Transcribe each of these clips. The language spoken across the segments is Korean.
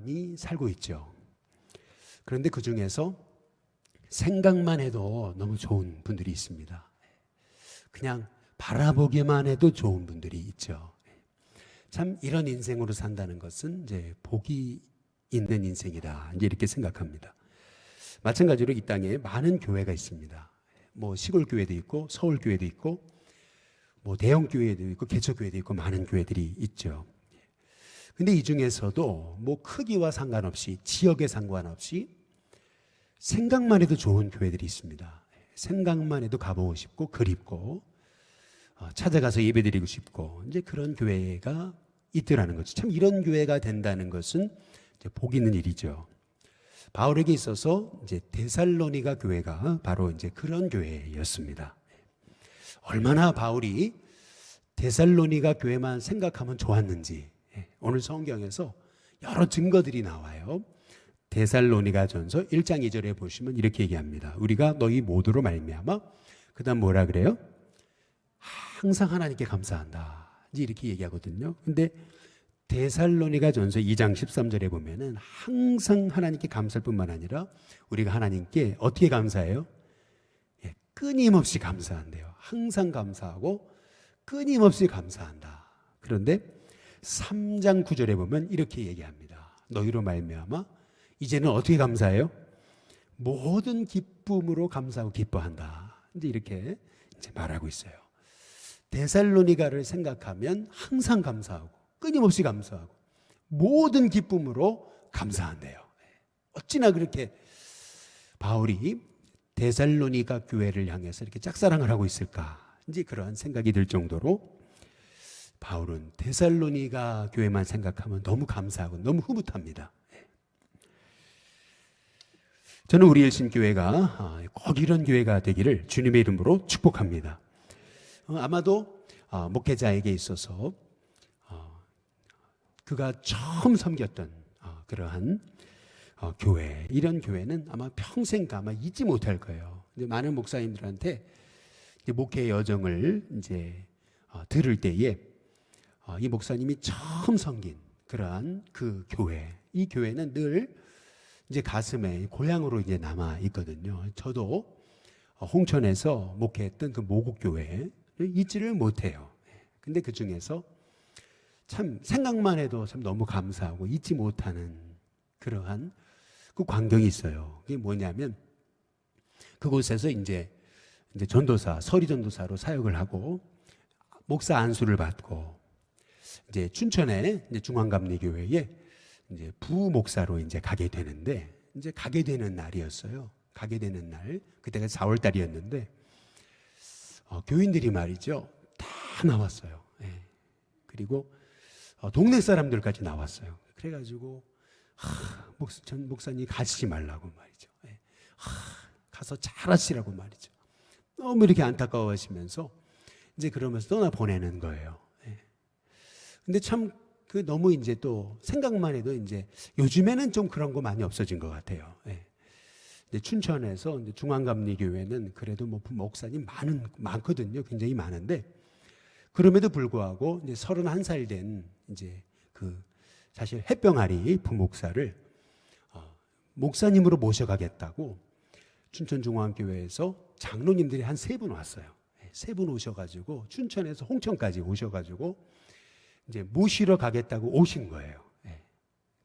사람이 살고 있죠. 그런데 그 중에서 생각만 해도 너무 좋은 분들이 있습니다. 그냥 바라보기만 해도 좋은 분들이 있죠. 참 이런 인생으로 산다는 것은 이제 복이 있는 인생이다, 이제 이렇게 생각합니다. 마찬가지로 이 땅에 많은 교회가 있습니다. 뭐 시골 교회도 있고 서울 교회도 있고 뭐 대형 교회도 있고 개척 교회도 있고 많은 교회들이 있죠. 근데 이 중에서도 뭐 크기와 상관없이 지역에 상관없이 생각만 해도 좋은 교회들이 있습니다. 생각만 해도 가보고 싶고 그립고 찾아가서 예배드리고 싶고 이제 그런 교회가 있더라는 거죠. 참 이런 교회가 된다는 것은 이제 복 있는 일이죠. 바울에게 있어서 이제 데살로니가 교회가 바로 이제 그런 교회였습니다. 얼마나 바울이 데살로니가 교회만 생각하면 좋았는지 오늘 성경에서 여러 증거들이 나와요. 데살로니가 전서 1장 2절에 보시면 이렇게 얘기합니다. 우리가 너희 모두로 말미암아, 그 다음 뭐라 그래요? 항상 하나님께 감사한다, 이렇게 얘기하거든요. 근데 데살로니가 전서 2장 13절에 보면은 항상 하나님께 감사할 뿐만 아니라 우리가 하나님께 어떻게 감사해요? 끊임없이 감사한대요. 항상 감사하고 끊임없이 감사한다. 그런데 3장 9절에 보면 이렇게 얘기합니다. 너희로 말미암아 이제는 어떻게 감사해요? 모든 기쁨으로 감사하고 기뻐한다, 이제 이렇게 이제 말하고 있어요. 데살로니가를 생각하면 항상 감사하고 끊임없이 감사하고 모든 기쁨으로 감사한대요. 어찌나 그렇게 바울이 데살로니가 교회를 향해서 이렇게 짝사랑을 하고 있을까, 이제 그러한 생각이 들 정도로 바울은 데살로니가 교회만 생각하면 너무 감사하고 너무 흐뭇합니다. 저는 우리 일심교회가 꼭 이런 교회가 되기를 주님의 이름으로 축복합니다. 아마도 목회자에게 있어서 그가 처음 섬겼던 그러한 교회, 이런 교회는 아마 평생 아마 잊지 못할 거예요. 이제 많은 목사님들한테 이제 목회 여정을 이제 들을 때에 이 목사님이 처음 섬긴 그러한 그 교회, 이 교회는 늘 이제 가슴에 고향으로 이제 남아 있거든요. 저도 홍천에서 목회했던 그 모국교회 잊지를 못해요. 근데 그 중에서 참 생각만 해도 참 너무 감사하고 잊지 못하는 그러한 그 광경이 있어요. 그게 뭐냐면 그곳에서 이제 전도사, 서리 전도사로 사역을 하고 목사 안수를 받고 이제 춘천에 이제 중앙감리교회에 이제 부목사로 이제 가게 되는데, 이제 가게 되는 날이었어요. 가게 되는 날, 그때가 4월 달이었는데 교인들이 말이죠 다 나왔어요. 그리고 동네 사람들까지 나왔어요. 그래가지고 전 목사님 가시지 말라고 말이죠. 가서 잘하시라고 말이죠. 너무 이렇게 안타까워하시면서 이제 그러면서 떠나 보내는 거예요. 근데 참 그 너무 이제 또 생각만 해도 이제 요즘에는 좀 그런 거 많이 없어진 것 같아요. 이제 춘천에서 이제 중앙감리교회는 그래도 뭐 목사님 많거든요. 굉장히 많은데 그럼에도 불구하고 이제 31살 된 이제 그 사실 햇병아리 부목사를 목사님으로 모셔가겠다고 춘천중앙교회에서 장로님들이 한 3분 왔어요. 3분 오셔가지고 춘천에서 홍천까지 오셔가지고 이제 모시러 가겠다고 오신 거예요.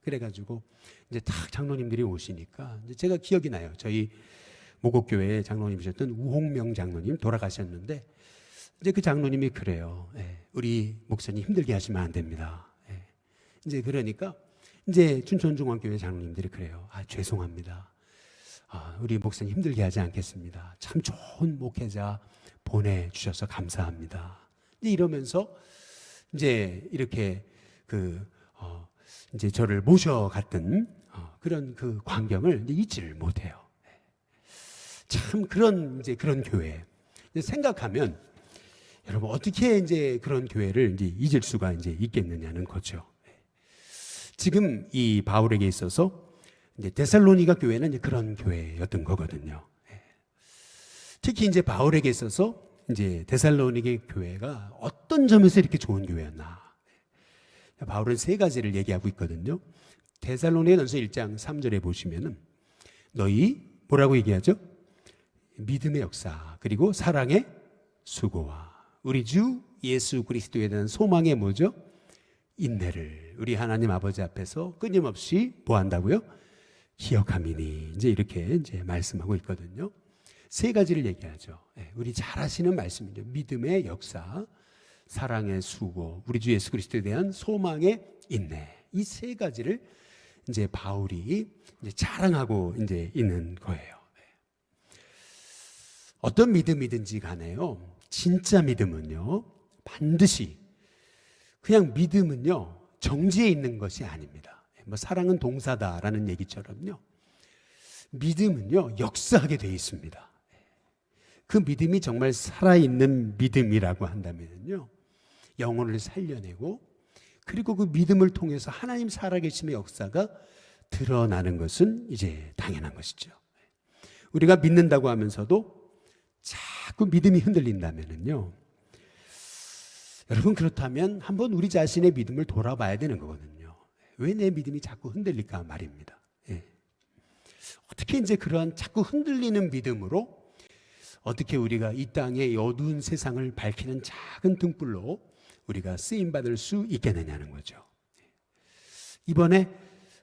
그래가지고 이제 딱 장로님들이 오시니까 이제 제가 기억이 나요. 저희 모국교회 장로님이셨던 우홍명 장로님 돌아가셨는데 이제 그 장로님이 그래요. 우리 목사님 힘들게 하시면 안 됩니다. 이제 그러니까 이제 춘천중앙교회 장로님들이 그래요. 죄송합니다. 우리 목사님 힘들게 하지 않겠습니다. 참 좋은 목회자 보내주셔서 감사합니다. 이제 이러면서 이제 이렇게 이제 저를 모셔갔던 그런 그 광경을 이제 잊지를 못해요. 참 그런 교회 생각하면 여러분 어떻게 이제 그런 교회를 이제 잊을 수가 이제 있겠느냐는 거죠. 지금 이 바울에게 있어서 이제 데살로니가 교회는 이제 그런 교회였던 거거든요. 특히 이제 바울에게 있어서 이제 데살로니가 교회가 어떤 점에서 이렇게 좋은 교회였나? 바울은 3가지를 얘기하고 있거든요. 데살로니가전서 1장 3절에 보시면은 너희 뭐라고 얘기하죠? 믿음의 역사 그리고 사랑의 수고와 우리 주 예수 그리스도에 대한 소망의 뭐죠? 인내를 우리 하나님 아버지 앞에서 끊임없이 뭐 한다고요? 기억함이니 이제 이렇게 이제 말씀하고 있거든요. 세 가지를 얘기하죠. 우리 잘 아시는 말씀이죠. 믿음의 역사, 사랑의 수고, 우리 주 예수 그리스도에 대한 소망의 인내. 이 세 가지를 이제 바울이 이제 자랑하고 이제 있는 거예요. 어떤 믿음이든지 간에요. 진짜 믿음은요. 반드시 그냥 믿음은요. 정지해 있는 것이 아닙니다. 뭐 사랑은 동사다라는 얘기처럼요. 믿음은요. 역사하게 되어 있습니다. 그 믿음이 정말 살아있는 믿음이라고 한다면요. 영혼을 살려내고 그리고 그 믿음을 통해서 하나님 살아계심의 역사가 드러나는 것은 이제 당연한 것이죠. 우리가 믿는다고 하면서도 자꾸 믿음이 흔들린다면요. 여러분 그렇다면 한번 우리 자신의 믿음을 돌아봐야 되는 거거든요. 왜 내 믿음이 자꾸 흔들릴까 말입니다. 어떻게 이제 그러한 자꾸 흔들리는 믿음으로 어떻게 우리가 이 땅의 어두운 세상을 밝히는 작은 등불로 우리가 쓰임받을 수 있겠느냐는 거죠. 이번에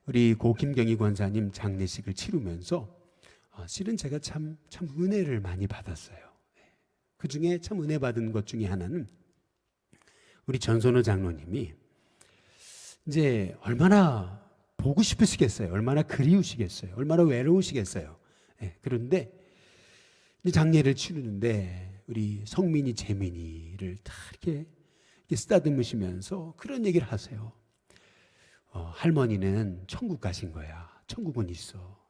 우리 고 김경희 권사님 장례식을 치르면서 실은 제가 참 은혜를 많이 받았어요. 그 중에 참 은혜 받은 것 중에 하나는 우리 전선호 장로님이 이제 얼마나 보고 싶으시겠어요. 얼마나 그리우시겠어요. 얼마나 외로우시겠어요. 그런데 장례를 치르는데 우리 성민이 재민이를 다 이렇게 쓰다듬으시면서 그런 얘기를 하세요. 할머니는 천국 가신 거야. 천국은 있어.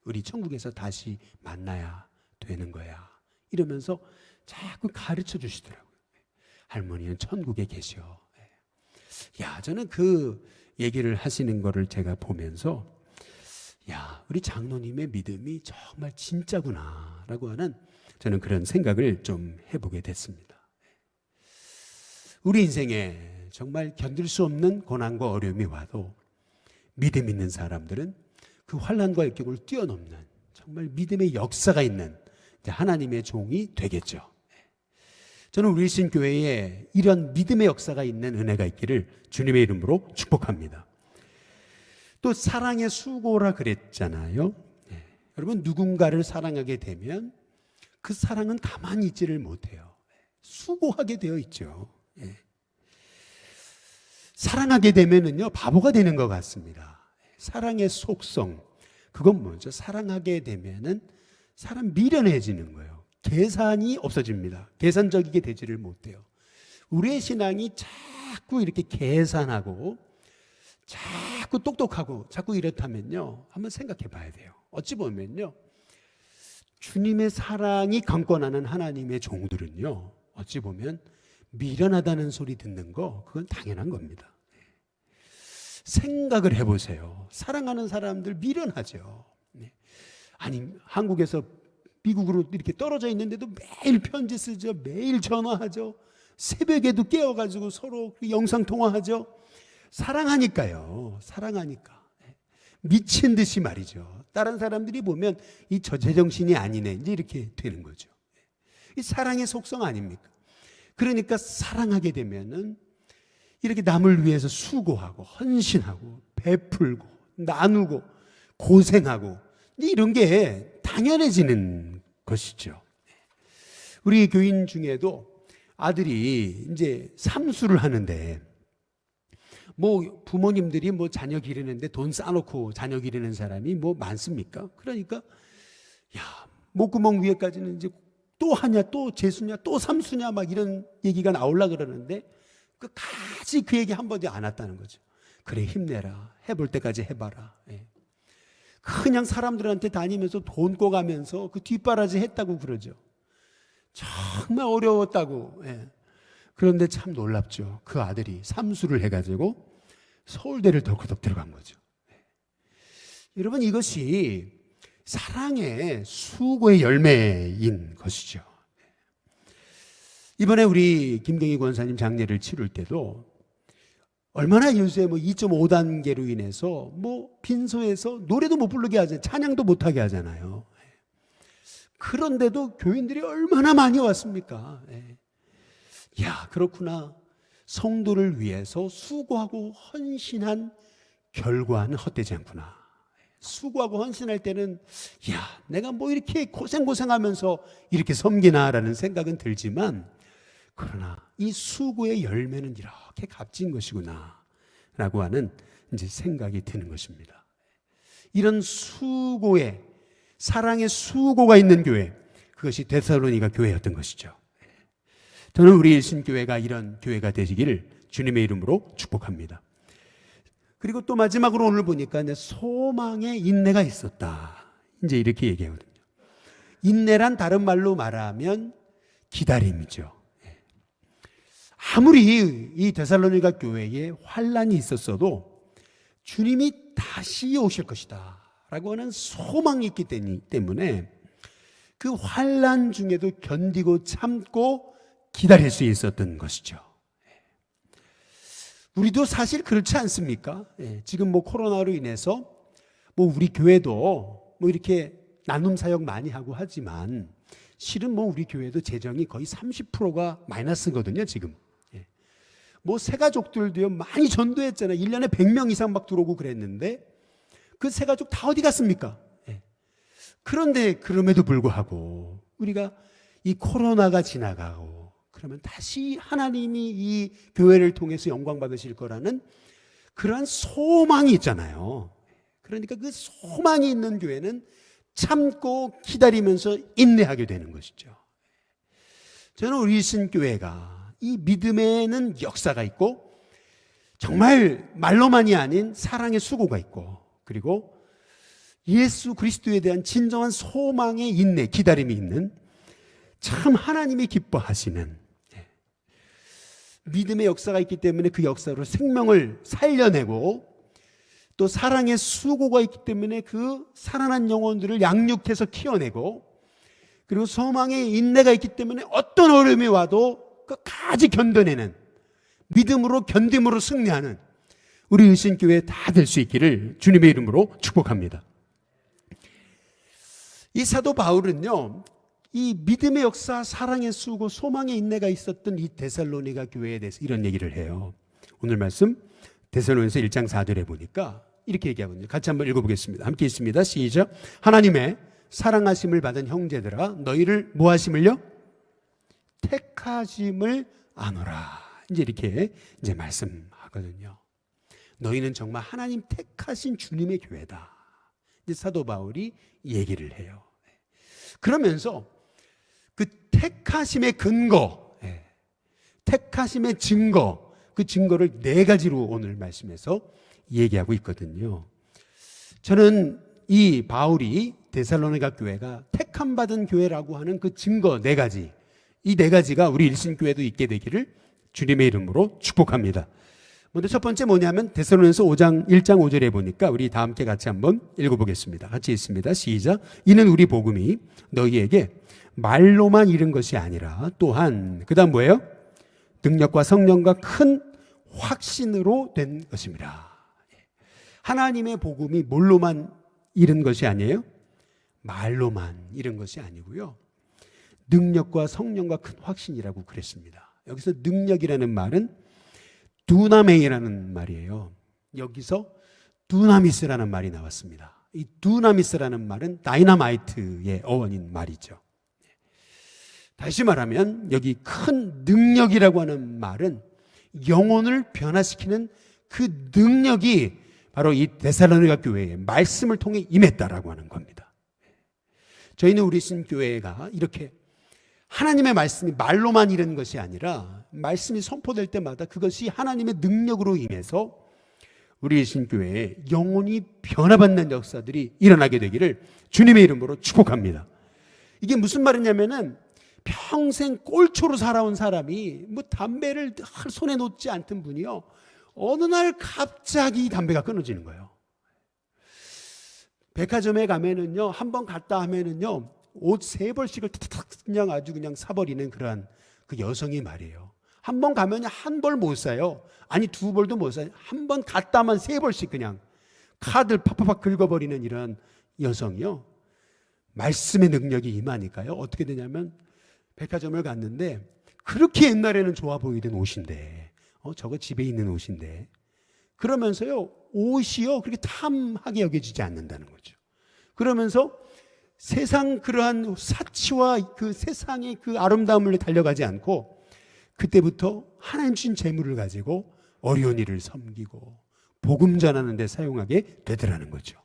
우리 천국에서 다시 만나야 되는 거야. 이러면서 자꾸 가르쳐 주시더라고요. 할머니는 천국에 계셔. 야, 저는 그 얘기를 하시는 거를 제가 보면서 야, 우리 장로님의 믿음이 정말 진짜구나 라고 하는 저는 그런 생각을 좀 해보게 됐습니다. 우리 인생에 정말 견딜 수 없는 고난과 어려움이 와도 믿음 있는 사람들은 그 환난과 역경을 뛰어넘는 정말 믿음의 역사가 있는 하나님의 종이 되겠죠. 저는 우리 신교회에 이런 믿음의 역사가 있는 은혜가 있기를 주님의 이름으로 축복합니다. 또 사랑의 수고라 그랬잖아요. 여러분 누군가를 사랑하게 되면 그 사랑은 가만히 있지를 못해요. 수고하게 되어 있죠. 사랑하게 되면은요 바보가 되는 것 같습니다. 사랑의 속성 그건 뭐죠? 사랑하게 되면은 사람 미련해지는 거예요. 계산이 없어집니다. 계산적이게 되지를 못해요. 우리의 신앙이 자꾸 이렇게 계산하고 자꾸 똑똑하고 자꾸 이렇다면요 한번 생각해 봐야 돼요. 어찌 보면요 주님의 사랑이 강권하는 하나님의 종들은요 어찌 보면 미련하다는 소리 듣는 거 그건 당연한 겁니다. 생각을 해보세요. 사랑하는 사람들 미련하죠. 아니 한국에서 미국으로 이렇게 떨어져 있는데도 매일 편지 쓰죠. 매일 전화하죠. 새벽에도 깨워가지고 서로 영상통화하죠. 사랑하니까요. 사랑하니까. 미친 듯이 말이죠. 다른 사람들이 보면 이 제정신이 아니네. 이제 이렇게 되는 거죠. 이 사랑의 속성 아닙니까? 그러니까 사랑하게 되면은 이렇게 남을 위해서 수고하고 헌신하고 베풀고 나누고 고생하고 이런 게 당연해지는 것이죠. 우리 교인 중에도 아들이 이제 삼수를 하는데 뭐 부모님들이 뭐 자녀 기르는데 돈 쌓아놓고 자녀 기르는 사람이 뭐 많습니까? 그러니까 야 목구멍 위에까지는 이제 또 하냐 또 재수냐 또 삼수냐 막 이런 얘기가 나오려 그러는데 끝까지 그 얘기 한 번도 안 왔다는 거죠. 그래 힘내라 해볼 때까지 해봐라. 그냥 사람들한테 다니면서 돈 꿔가면서 그 뒷바라지 했다고 그러죠. 정말 어려웠다고. 그런데 참 놀랍죠. 그 아들이 삼수를 해가지고 서울대를 덜커덕 들어간 거죠. 여러분 이것이 사랑의 수고의 열매인 것이죠. 이번에 우리 김경희 권사님 장례를 치를 때도 얼마나 요새 2.5단계로 인해서 빈소에서 노래도 못 부르게 하잖아요. 찬양도 못 하게 하잖아요. 그런데도 교인들이 얼마나 많이 왔습니까? 야, 그렇구나. 성도를 위해서 수고하고 헌신한 결과는 헛되지 않구나. 수고하고 헌신할 때는 야, 내가 이렇게 고생하면서 이렇게 섬기나라는 생각은 들지만, 그러나 이 수고의 열매는 이렇게 값진 것이구나 라고 하는 이제 생각이 드는 것입니다. 이런 수고의, 사랑의 수고가 있는 교회, 그것이 데살로니가 교회였던 것이죠. 저는 우리 일신교회가 이런 교회가 되시기를 주님의 이름으로 축복합니다. 그리고 또 마지막으로 오늘 보니까 소망의 인내가 있었다, 이제 이렇게 얘기하거든요. 인내란 다른 말로 말하면 기다림이죠. 아무리 이 데살로니가 교회에 환난이 있었어도 주님이 다시 오실 것이다 라고 하는 소망이 있기 때문에 그 환난 중에도 견디고 참고 기다릴 수 있었던 것이죠. 우리도 사실 그렇지 않습니까? 지금 코로나로 인해서 우리 교회도 이렇게 나눔 사역 많이 하고 하지만 실은 우리 교회도 재정이 거의 30%가 마이너스거든요, 지금. 새가족들도요, 많이 전도했잖아요. 1년에 100명 이상 막 들어오고 그랬는데 그 새가족 다 어디 갔습니까? 그런데 그럼에도 불구하고 우리가 이 코로나가 지나가고 그러면 다시 하나님이 이 교회를 통해서 영광 받으실 거라는 그러한 소망이 있잖아요. 그러니까 그 소망이 있는 교회는 참고 기다리면서 인내하게 되는 것이죠. 저는 우리 신교회가 이 믿음에는 역사가 있고 정말 말로만이 아닌 사랑의 수고가 있고, 그리고 예수 그리스도에 대한 진정한 소망의 인내, 기다림이 있는 참 하나님이 기뻐하시는 믿음의 역사가 있기 때문에 그 역사로 생명을 살려내고, 또 사랑의 수고가 있기 때문에 그 살아난 영혼들을 양육해서 키워내고, 그리고 소망의 인내가 있기 때문에 어떤 어려움이 와도 끝까지 견뎌내는, 믿음으로 견딤으로 승리하는 우리 일신교회 다 될 수 있기를 주님의 이름으로 축복합니다. 이 사도 바울은요, 이 믿음의 역사, 사랑의 수고, 소망의 인내가 있었던 이 데살로니가 교회에 대해서 이런 얘기를 해요. 오늘 말씀 데살로니가서 1장 4절에 보니까 이렇게 얘기하거든요. 같이 한번 읽어보겠습니다. 함께 있습니다. 시작. 하나님의 사랑하심을 받은 형제들아, 너희를 뭐 하심을요? 택하심을 아노라. 이제 이렇게 이제 말씀하거든요. 너희는 정말 하나님 택하신 주님의 교회다. 이제 사도 바울이 얘기를 해요. 그러면서 그 택하심의 근거, 택하심의 증거, 그 증거를 4가지로 오늘 말씀에서 얘기하고 있거든요. 저는 이 바울이 데살로니가 교회가 택함 받은 교회라고 하는 그 증거 4가지, 이 4가지가 우리 일신교회도 있게 되기를 주님의 이름으로 축복합니다. 먼저 첫 번째 뭐냐면 데살로니가서 1장 5절에 보니까 우리 다 함께 같이 한번 읽어보겠습니다. 같이 있습니다. 시작. 이는 우리 복음이 너희에게 말로만 이른 것이 아니라 또한 그 다음 뭐예요? 능력과 성령과 큰 확신으로 된 것입니다. 하나님의 복음이 뭘로만 이른 것이 아니에요? 말로만 이른 것이 아니고요, 능력과 성령과 큰 확신이라고 그랬습니다. 여기서 능력이라는 말은 두나메이라는 말이에요. 여기서 두나미스라는 말이 나왔습니다. 이 두나미스라는 말은 다이너마이트의 어원인 말이죠. 다시 말하면 여기 큰 능력이라고 하는 말은 영혼을 변화시키는 그 능력이 바로 이 데살로니가 교회의 말씀을 통해 임했다라고 하는 겁니다. 저희는 우리 신교회가 이렇게 하나님의 말씀이 말로만 이르는 것이 아니라 말씀이 선포될 때마다 그것이 하나님의 능력으로 임해서 우리 신교회에 영혼이 변화받는 역사들이 일어나게 되기를 주님의 이름으로 축복합니다. 이게 무슨 말이냐면은 평생 꼴초로 살아온 사람이 담배를 손에 놓지 않던 분이요, 어느 날 갑자기 담배가 끊어지는 거예요. 백화점에 가면은요, 한번 갔다 하면은요, 옷 3벌씩을 탁탁 그냥 아주 그냥 사버리는 그러한 그 여성이 말이에요. 한 번 가면 한 벌 못 사요. 아니, 두 벌도 못 사요. 한 번 갔다만 세 벌씩 그냥 카드를 팍팍팍 긁어버리는 이런 여성이요. 말씀의 능력이 임하니까요. 어떻게 되냐면 백화점을 갔는데 그렇게 옛날에는 좋아 보이던 옷인데 저거 집에 있는 옷인데 그러면서요 옷이요 그렇게 탐하게 여겨지지 않는다는 거죠. 그러면서 세상 그러한 사치와 그 세상의 그 아름다움을 달려가지 않고 그때부터 하나님 주신 재물을 가지고 어려운 일을 섬기고 복음 전하는 데 사용하게 되더라는 거죠.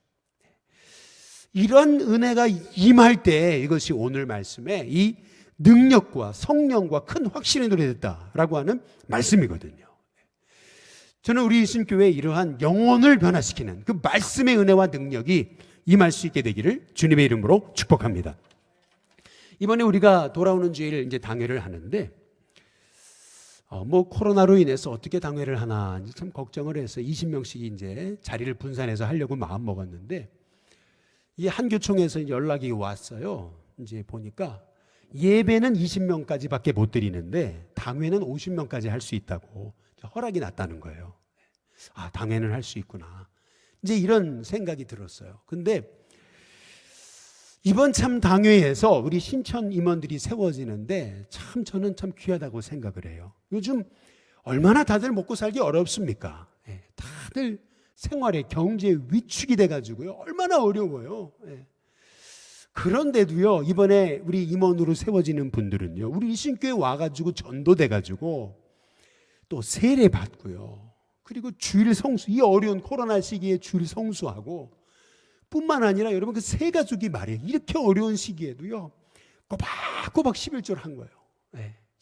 이런 은혜가 임할 때 이것이 오늘 말씀에 이 능력과 성령과 큰 확신이 노래됐다라고 하는 말씀이거든요. 저는 우리 이신교회에 이러한 영혼을 변화시키는 그 말씀의 은혜와 능력이 임할 수 있게 되기를 주님의 이름으로 축복합니다. 이번에 우리가 돌아오는 주일 이제 당회를 하는데 코로나로 인해서 어떻게 당회를 하나 참 걱정을 해서 20명씩 이제 자리를 분산해서 하려고 마음 먹었는데 이 한교총에서 연락이 왔어요. 이제 보니까 예배는 20명까지밖에 못 드리는데 당회는 50명까지 할 수 있다고 허락이 났다는 거예요. 아, 당회는 할 수 있구나. 이제 이런 생각이 들었어요. 근데 이번 참 당회에서 우리 신천 임원들이 세워지는데 참 저는 참 귀하다고 생각을 해요. 요즘 얼마나 다들 먹고 살기 어렵습니까? 다들 생활에 경제 위축이 돼가지고요. 얼마나 어려워요. 그런데도요, 이번에 우리 임원으로 세워지는 분들은요, 우리 이신교회 와가지고 전도돼가지고 또 세례 받고요. 그리고 주일 성수, 이 어려운 코로나 시기에 주일 성수하고 뿐만 아니라 여러분 그 세 가족이 말이에요. 이렇게 어려운 시기에도요, 꼬박꼬박 11조를 한 거예요.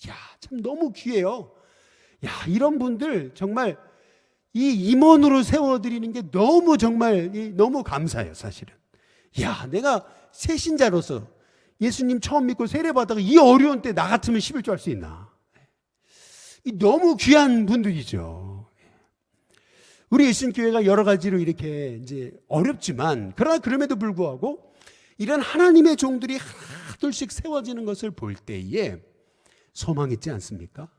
야, 참 너무 귀해요. 야, 이런 분들 정말 이 임원으로 세워드리는 게 너무 정말 너무 감사해요, 사실은. 야, 내가 새신자로서 예수님 처음 믿고 세례받다가 이 어려운 때 나 같으면 11조 할 수 있나? 너무 귀한 분들이죠. 우리 일신교회가 여러 가지로 이렇게 이제 어렵지만, 그러나 그럼에도 불구하고 이런 하나님의 종들이 하나둘씩 세워지는 것을 볼 때에 소망 있지 않습니까?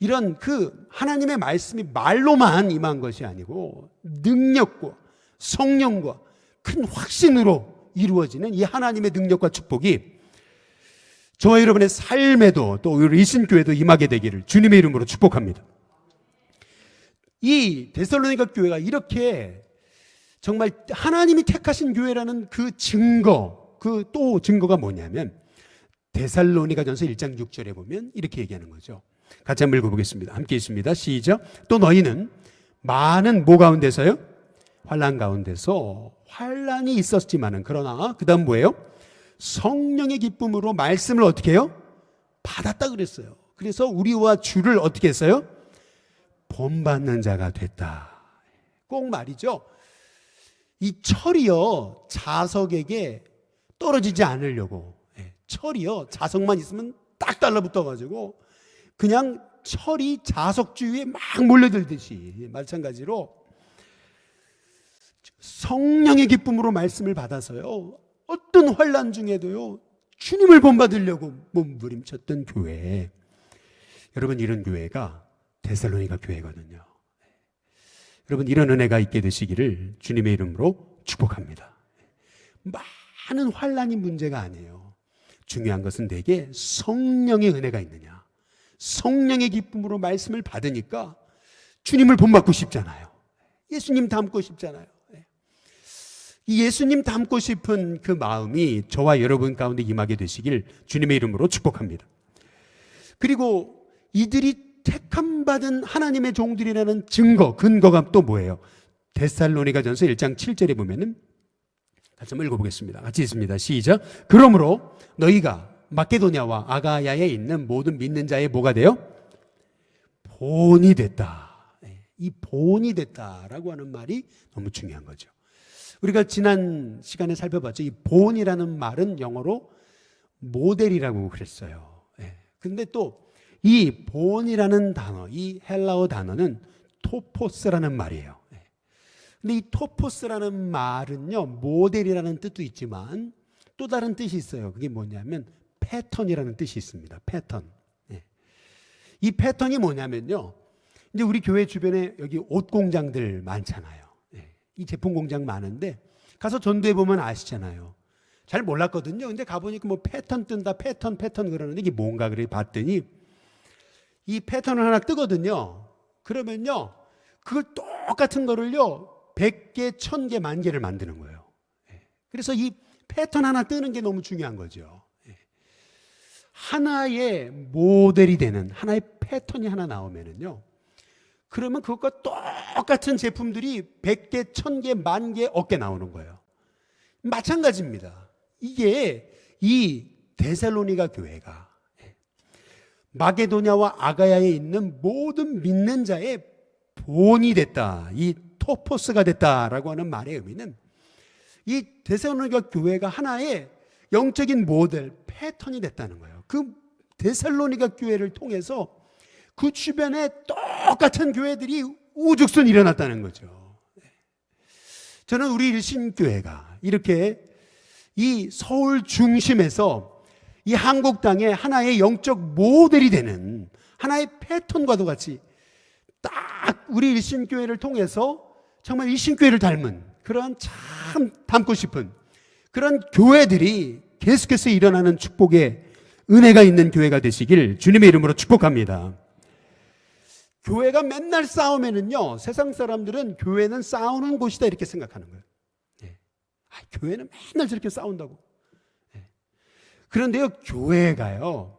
이런 그 하나님의 말씀이 말로만 임한 것이 아니고 능력과 성령과 큰 확신으로 이루어지는 이 하나님의 능력과 축복이 저와 여러분의 삶에도 또 우리 일신교회도 임하게 되기를 주님의 이름으로 축복합니다. 이 데살로니가 교회가 이렇게 정말 하나님이 택하신 교회라는 그 증거, 그 또 증거가 뭐냐면 데살로니가전서 1장 6절에 보면 이렇게 얘기하는 거죠. 같이 한번 읽어보겠습니다. 함께 있습니다. 시작. 또 너희는 많은 뭐 가운데서요? 환난 가운데서 환난이 있었지만은 그러나 그 다음 뭐예요? 성령의 기쁨으로 말씀을 어떻게 해요? 받았다 그랬어요. 그래서 우리와 주를 어떻게 했어요? 본받는 자가 됐다. 꼭 말이죠. 이 철이요 자석에게 떨어지지 않으려고, 철이요 자석만 있으면 딱 달라붙어가지고 그냥 철이 자석 주위에 막 몰려들듯이 마찬가지로 성령의 기쁨으로 말씀을 받아서요 어떤 환난 중에도요 주님을 본받으려고 몸부림쳤던 교회, 여러분 이런 교회가 데살로니가 교회거든요. 여러분 이런 은혜가 있게 되시기를 주님의 이름으로 축복합니다. 많은 환난이 문제가 아니에요. 중요한 것은 내게 성령의 은혜가 있느냐, 성령의 기쁨으로 말씀을 받으니까 주님을 본받고 싶잖아요. 예수님 닮고 싶잖아요. 이 예수님 닮고 싶은 그 마음이 저와 여러분 가운데 임하게 되시길 주님의 이름으로 축복합니다. 그리고 이들이 택함받은 하나님의 종들이라는 증거, 근거가 또 뭐예요? 데살로니가전서 1장 7절에 보면은 같이 한번 읽어보겠습니다. 같이 읽습니다. 시작. 그러므로 너희가 마케도냐와 아가야에 있는 모든 믿는 자의 뭐가 돼요? 본이 됐다. 이 본이 됐다라고 하는 말이 너무 중요한 거죠. 우리가 지난 시간에 살펴봤죠. 이 본이라는 말은 영어로 모델이라고 그랬어요. 근데 또 이 본이라는 단어, 이 헬라어 단어는 토포스라는 말이에요. 근데 이 토포스라는 말은요, 모델이라는 뜻도 있지만 또 다른 뜻이 있어요. 그게 뭐냐면 패턴이라는 뜻이 있습니다. 패턴. 이 패턴이 뭐냐면요. 이제 우리 교회 주변에 여기 옷 공장들 많잖아요. 이 제품 공장 많은데 가서 전도해 보면 아시잖아요. 잘 몰랐거든요. 근데 가보니까 뭐 패턴 뜬다, 패턴 그러는데 이게 뭔가 그래 봤더니 이 패턴을 하나 뜨거든요. 그러면요, 그걸 똑같은 거를요 100개, 1000개, 10,000개를 만드는 거예요. 그래서 이 패턴 하나 뜨는 게 너무 중요한 거죠. 하나의 모델이 되는 하나의 패턴이 하나 나오면은요, 그러면 그것과 똑같은 제품들이 100개, 1000개, 10,000개, 10,000개 나오는 거예요. 마찬가지입니다. 이게 이 데살로니가 교회가 마게도냐와 아가야에 있는 모든 믿는 자의 본이 됐다, 이 토포스가 됐다라고 하는 말의 의미는 이 데살로니가 교회가 하나의 영적인 모델, 패턴이 됐다는 거예요. 그 데살로니가 교회를 통해서 그 주변에 똑같은 교회들이 우죽순 일어났다는 거죠. 저는 우리 일신교회가 이렇게 이 서울 중심에서 이 한국 땅에 하나의 영적 모델이 되는 하나의 패턴과도 같이 딱 우리 일신교회를 통해서 정말 일신교회를 닮은 그런 참 닮고 싶은 그런 교회들이 계속해서 일어나는 축복의 은혜가 있는 교회가 되시길 주님의 이름으로 축복합니다. 교회가 맨날 싸우면은요, 세상 사람들은 교회는 싸우는 곳이다 이렇게 생각하는 거예요. 교회는 맨날 저렇게 싸운다고. 그런데요, 교회가요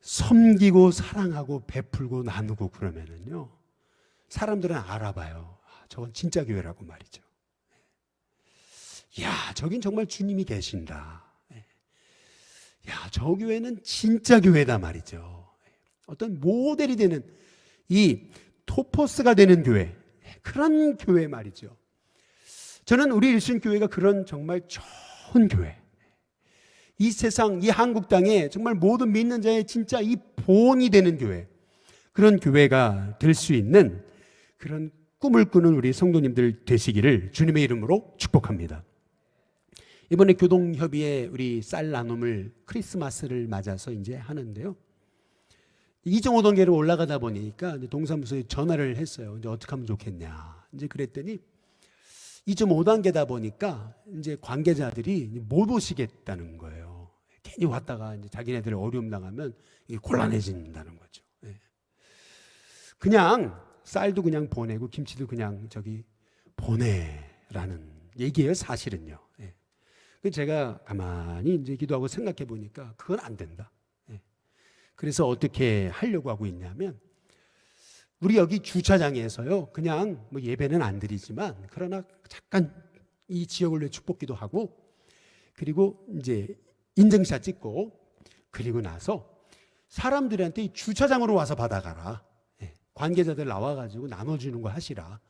섬기고 사랑하고 베풀고 나누고 그러면은요 사람들은 알아봐요. 저건 진짜 교회라고 말이죠. 야, 저긴 정말 주님이 계신다. 야, 저 교회는 진짜 교회다 말이죠. 어떤 모델이 되는 이 토포스가 되는 교회, 그런 교회 말이죠. 저는 우리 일신교회가 그런 정말 좋은 교회, 이 세상, 이 한국 땅에 정말 모든 믿는 자의 진짜 이 본이 되는 교회, 그런 교회가 될 수 있는 그런 꿈을 꾸는 우리 성도님들 되시기를 주님의 이름으로 축복합니다. 이번에 교동협의회 우리 쌀 나눔을 크리스마스를 맞아서 이제 하는데요. 2.5단계로 올라가다 보니까 동사무소에 전화를 했어요. 이제 어떻게 하면 좋겠냐. 이제 그랬더니 2.5단계다 보니까 이제 관계자들이 못 오시겠다는 거예요. 괜히 왔다가 이제 자기네들 어려움 당하면 이게 곤란해진다는 거죠. 그냥 쌀도 그냥 보내고 김치도 그냥 저기 보내라는 얘기예요, 사실은요. 제가 가만히 이제 기도하고 생각해 보니까 그건 안 된다. 그래서 어떻게 하려고 하고 있냐면, 우리 여기 주차장에서요, 그냥 뭐 예배는 안 드리지만, 그러나 잠깐 이 지역을 위해 축복기도 하고, 그리고 이제 인증샷 찍고, 그리고 나서 사람들한테 이 주차장으로 와서 받아가라. 관계자들 나와가지고 나눠주는 거 하시라.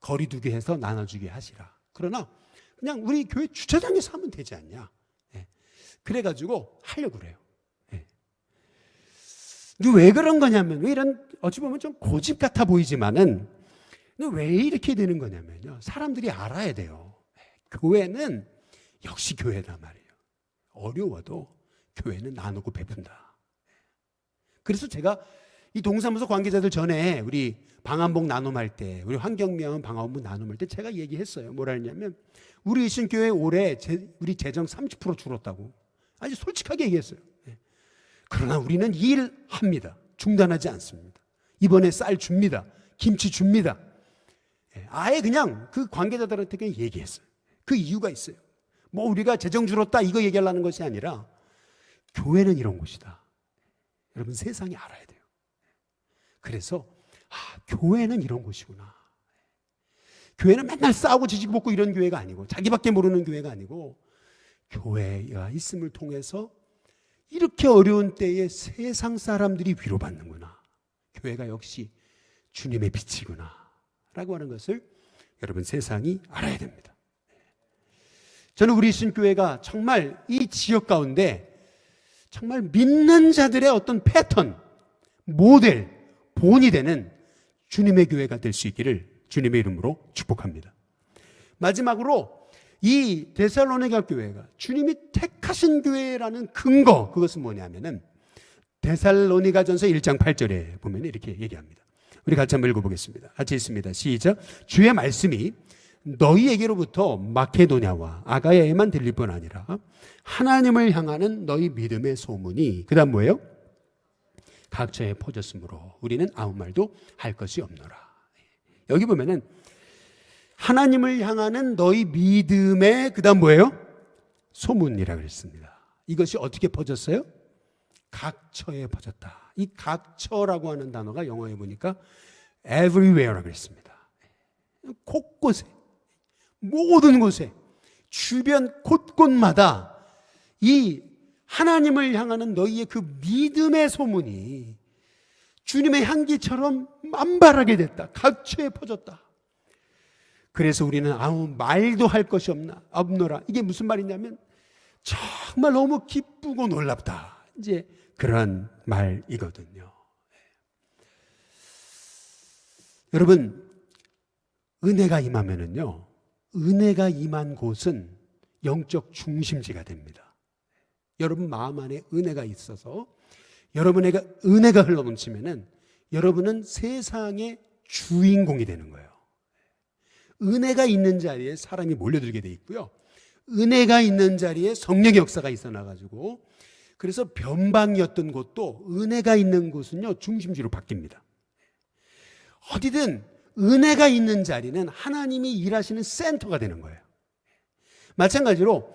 거리 두게 해서 나눠주게 하시라. 그러나 그냥 우리 교회 주차장에서 하면 되지 않냐. 그래가지고 하려고 그래요. 왜 그런 거냐면, 왜 이런 어찌 보면 좀 고집 같아 보이지만은 왜 이렇게 되는 거냐면요, 사람들이 알아야 돼요. 교회는 역시 교회다 말이에요. 어려워도 교회는 나누고 베푼다. 그래서 제가 이 동사무소 관계자들 전에 우리 방한복 나눔할 때, 우리 환경미화원 방한복 나눔할 때 제가 얘기했어요. 뭐라 했냐면, 우리 일신교회 올해 우리 재정 30% 줄었다고 아주 솔직하게 얘기했어요. 그러나 우리는 일합니다. 중단하지 않습니다. 이번에 쌀 줍니다. 김치 줍니다. 아예 그냥 그 관계자들한테 그냥 얘기했어요. 그 이유가 있어요. 뭐 우리가 재정 줄었다 이거 얘기하려는 것이 아니라, 교회는 이런 곳이다. 여러분 세상이 알아야 돼요. 그래서 교회는 이런 곳이구나. 교회는 맨날 싸우고 지지고 볶고 이런 교회가 아니고, 자기밖에 모르는 교회가 아니고, 교회가 있음을 통해서 이렇게 어려운 때에 세상 사람들이 위로받는구나. 교회가 역시 주님의 빛이구나 라고 하는 것을 여러분 세상이 알아야 됩니다. 저는 우리 신교회가 정말 이 지역 가운데 정말 믿는 자들의 어떤 패턴, 모델, 본이 되는 주님의 교회가 될 수 있기를 주님의 이름으로 축복합니다. 마지막으로 이 데살로니가 교회가 주님이 택하신 교회라는 근거, 그것은 뭐냐면은 데살로니가전서 1장 8절에 보면 이렇게 얘기합니다. 우리 같이 한번 읽어보겠습니다. 같이 읽습니다. 시작. 주의 말씀이 너희에게로부터 마케도냐와 아가야에만 들릴 뿐 아니라 하나님을 향하는 너희 믿음의 소문이 그 다음 뭐예요? 각처에 퍼졌으므로 우리는 아무 말도 할 것이 없노라. 여기 보면은 하나님을 향하는 너희 믿음의 그 다음 뭐예요? 소문이라고 그랬습니다. 이것이 어떻게 퍼졌어요? 각처에 퍼졌다. 이 각처라고 하는 단어가 영어에 보니까 everywhere라고 했습니다. 곳곳에, 모든 곳에, 주변 곳곳마다 이 하나님을 향하는 너희의 그 믿음의 소문이 주님의 향기처럼 만발하게 됐다. 각처에 퍼졌다. 그래서 우리는 아무 말도 할 것이 없노라. 이게 무슨 말이냐면 정말 너무 기쁘고 놀랍다. 이제 그런 말이거든요. 여러분, 은혜가 임하면은요, 은혜가 임한 곳은 영적 중심지가 됩니다. 여러분 마음 안에 은혜가 있어서 여러분에게 은혜가 흘러넘치면은 여러분은 세상의 주인공이 되는 거예요. 은혜가 있는 자리에 사람이 몰려들게 돼 있고요. 은혜가 있는 자리에 성령의 역사가 있어 나가지고 그래서 변방이었던 곳도 은혜가 있는 곳은요 중심지로 바뀝니다. 어디든 은혜가 있는 자리는 하나님이 일하시는 센터가 되는 거예요. 마찬가지로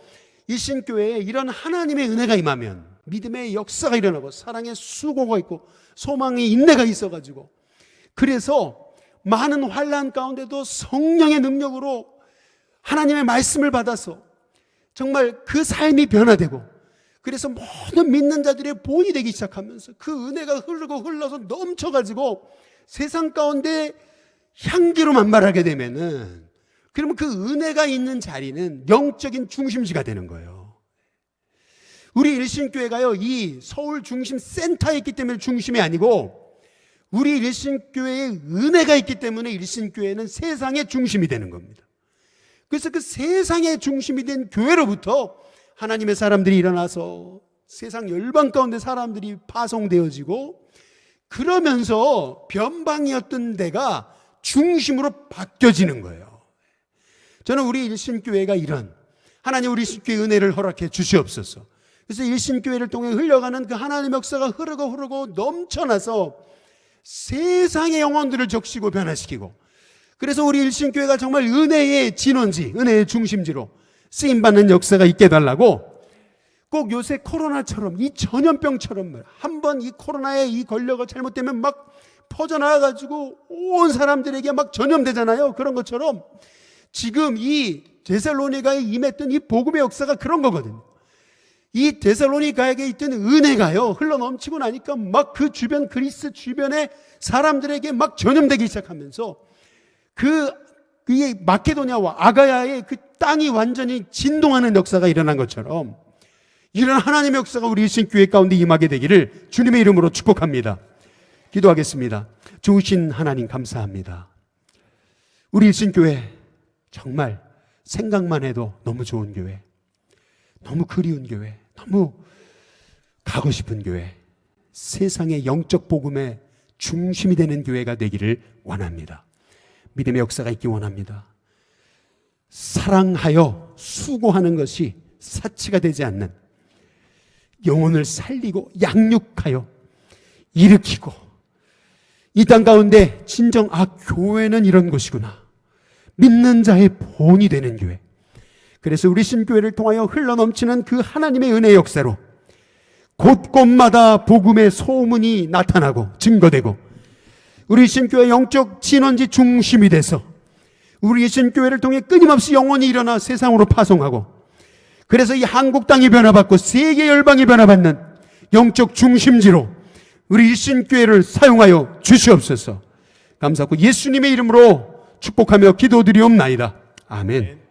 일신교회에 이런 하나님의 은혜가 임하면 믿음의 역사가 일어나고 사랑의 수고가 있고 소망의 인내가 있어가지고 그래서 많은 환난 가운데도 성령의 능력으로 하나님의 말씀을 받아서 정말 그 삶이 변화되고 그래서 모든 믿는 자들의 본이 되기 시작하면서 그 은혜가 흘러서 넘쳐가지고 세상 가운데 향기로 만발하게 되면은 그러면 그 은혜가 있는 자리는 영적인 중심지가 되는 거예요. 우리 일신교회가요 이 서울 중심 센터에 있기 때문에 중심이 아니고 우리 일신교회에 은혜가 있기 때문에 일신교회는 세상의 중심이 되는 겁니다. 그래서 그 세상의 중심이 된 교회로부터 하나님의 사람들이 일어나서 세상 열방 가운데 사람들이 파송되어지고 그러면서 변방이었던 데가 중심으로 바뀌어지는 거예요. 저는 우리 일신교회가 이런 하나님 우리 일신교회 은혜를 허락해 주시옵소서. 그래서 일신교회를 통해 흘러가는 그 하나님의 역사가 흐르고 넘쳐나서 세상의 영혼들을 적시고 변화시키고 그래서 우리 일신교회가 정말 은혜의 진원지, 은혜의 중심지로 쓰임받는 역사가 있게 해달라고 꼭 요새 코로나처럼 이 전염병처럼 한번 이 코로나에 이 걸려가 잘못되면 막 퍼져나가가지고 온 사람들에게 막 전염되잖아요. 그런 것처럼 지금 이 데살로니가에 임했던 이 복음의 역사가 그런 거거든요. 이 데살로니가에게 있던 은혜가요 흘러넘치고 나니까 막 그 주변 그리스 주변의 사람들에게 막 전염되기 시작하면서 이 마케도냐와 아가야의 그 땅이 완전히 진동하는 역사가 일어난 것처럼 이런 하나님의 역사가 우리 일신교회 가운데 임하게 되기를 주님의 이름으로 축복합니다. 기도하겠습니다. 좋으신 하나님 감사합니다. 우리 일신교회 정말 생각만 해도 너무 좋은 교회, 너무 그리운 교회, 너무 가고 싶은 교회, 세상의 영적 복음의 중심이 되는 교회가 되기를 원합니다. 믿음의 역사가 있기 원합니다. 사랑하여 수고하는 것이 사치가 되지 않는 영혼을 살리고 양육하여 일으키고 이 땅 가운데 진정 교회는 이런 곳이구나 믿는 자의 본이 되는 교회. 그래서 우리 신교회를 통하여 흘러넘치는 그 하나님의 은혜의 역사로 곳곳마다 복음의 소문이 나타나고 증거되고 우리 신교회 영적 진원지 중심이 돼서 우리 신교회를 통해 끊임없이 영혼이 일어나 세상으로 파송하고 그래서 이 한국 땅이 변화받고 세계 열방이 변화받는 영적 중심지로 우리 신교회를 사용하여 주시옵소서. 감사하고 예수님의 이름으로 축복하며 기도드리옵나이다. 아멘.